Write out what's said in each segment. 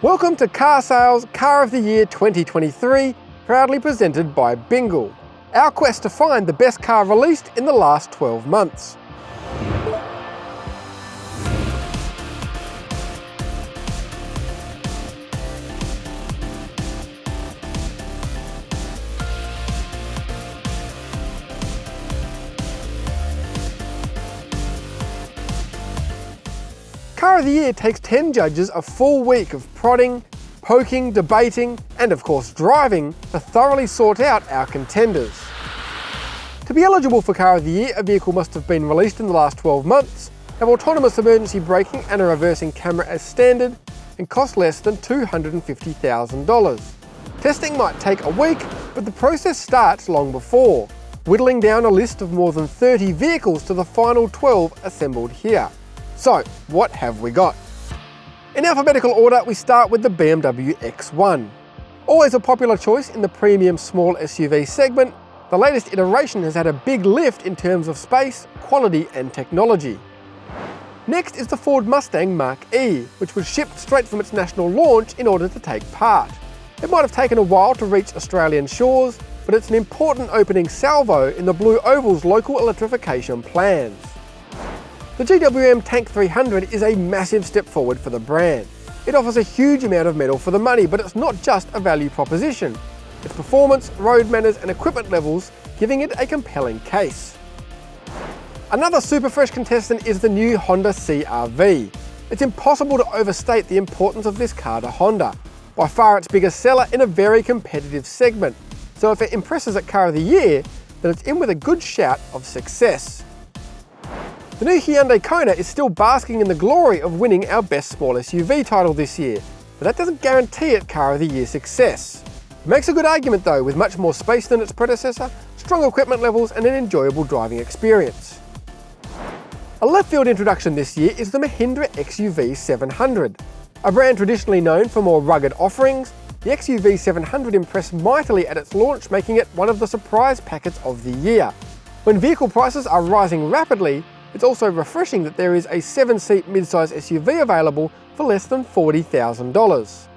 Welcome to Car Sales Car of the Year 2023, proudly presented by Bingle. Our quest to find the best car released in the last 12 months. Car of the Year takes 10 judges a full week of prodding, poking, debating, and of course driving to thoroughly sort out our contenders. To be eligible for Car of the Year, a vehicle must have been released in the last 12 months, have autonomous emergency braking and a reversing camera as standard, and cost less than $250,000. Testing might take a week, but the process starts long before, whittling down a list of more than 30 vehicles to the final 12 assembled here. So, what have we got? In alphabetical order, we start with the BMW X1. Always a popular choice in the premium small SUV segment, the latest iteration has had a big lift in terms of space, quality and technology. Next is the Ford Mustang Mach-E, which was shipped straight from its national launch in order to take part. It might have taken a while to reach Australian shores, but it's an important opening salvo in the Blue Oval's local electrification plans. The GWM Tank 300 is a massive step forward for the brand. It offers a huge amount of metal for the money, but it's not just a value proposition. Its performance, road manners and equipment levels giving it a compelling case. Another super fresh contestant is the new Honda CR-V. It's impossible to overstate the importance of this car to Honda. By far its biggest seller in a very competitive segment. So if it impresses at Car of the Year, then it's in with a good shout of success. The new Hyundai Kona is still basking in the glory of winning our Best Small SUV title this year, but that doesn't guarantee it Car of the Year success. It makes a good argument though, with much more space than its predecessor, strong equipment levels and an enjoyable driving experience. A left field introduction this year is the Mahindra XUV 700. A brand traditionally known for more rugged offerings, the XUV 700 impressed mightily at its launch, making it one of the surprise packets of the year. When vehicle prices are rising rapidly, it's also refreshing that there is a 7-seat midsize SUV available for less than $40,000.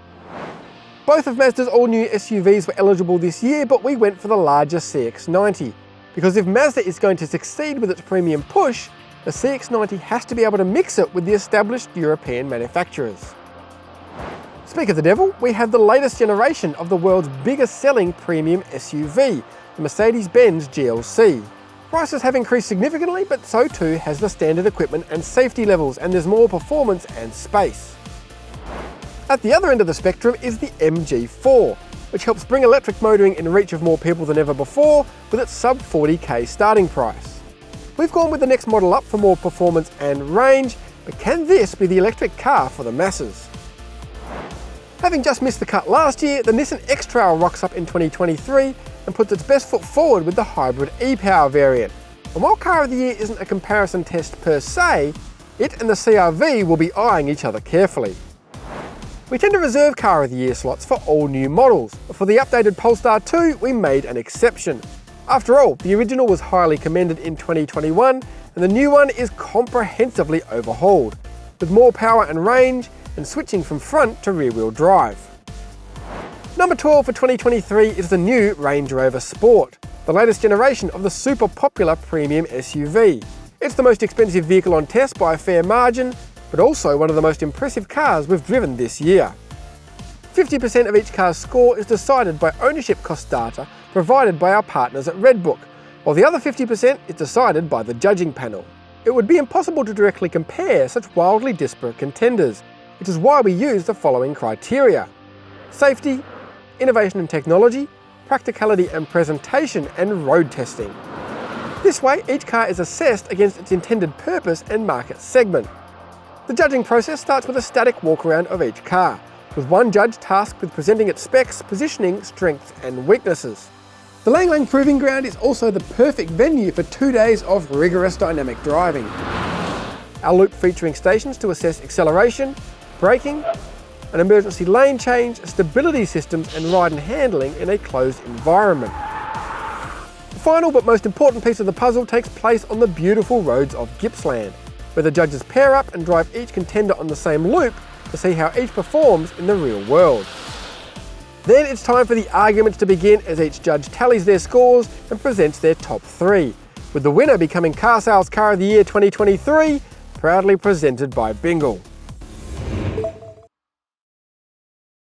Both of Mazda's all-new SUVs were eligible this year, but we went for the larger CX-90. Because if Mazda is going to succeed with its premium push, the CX-90 has to be able to mix it with the established European manufacturers. Speak of the devil, we have the latest generation of the world's biggest selling premium SUV, the Mercedes-Benz GLC. Prices have increased significantly, but so too has the standard equipment and safety levels, and there's more performance and space. At the other end of the spectrum is the MG4, which helps bring electric motoring in reach of more people than ever before with its sub $40,000 starting price. We've gone with the next model up for more performance and range, but can this be the electric car for the masses? Having just missed the cut last year, the Nissan X-Trail rocks up in 2023 and puts its best foot forward with the hybrid e-Power variant. And while Car of the Year isn't a comparison test per se, it and the CR-V will be eyeing each other carefully. We tend to reserve Car of the Year slots for all new models, but for the updated Polestar 2 we made an exception. After all, the original was highly commended in 2021 and the new one is comprehensively overhauled, with more power and range and switching from front to rear-wheel drive. Number 12 for 2023 is the new Range Rover Sport, the latest generation of the super popular premium SUV. It's the most expensive vehicle on test by a fair margin, but also one of the most impressive cars we've driven this year. 50% of each car's score is decided by ownership cost data provided by our partners at RedBook, while the other 50% is decided by the judging panel. It would be impossible to directly compare such wildly disparate contenders, which is why we use the following criteria: safety, innovation and technology, practicality and presentation, and road testing. This way, each car is assessed against its intended purpose and market segment. The judging process starts with a static walk-around of each car, with one judge tasked with presenting its specs, positioning, strengths and weaknesses. The Lang Lang Proving Ground is also the perfect venue for 2 days of rigorous dynamic driving. Our loop featuring stations to assess acceleration, braking, an emergency lane change, stability systems and ride and handling in a closed environment. The final but most important piece of the puzzle takes place on the beautiful roads of Gippsland, where the judges pair up and drive each contender on the same loop to see how each performs in the real world. Then it's time for the arguments to begin as each judge tallies their scores and presents their top 3, with the winner becoming Car Sales Car of the Year 2023, proudly presented by Bingle.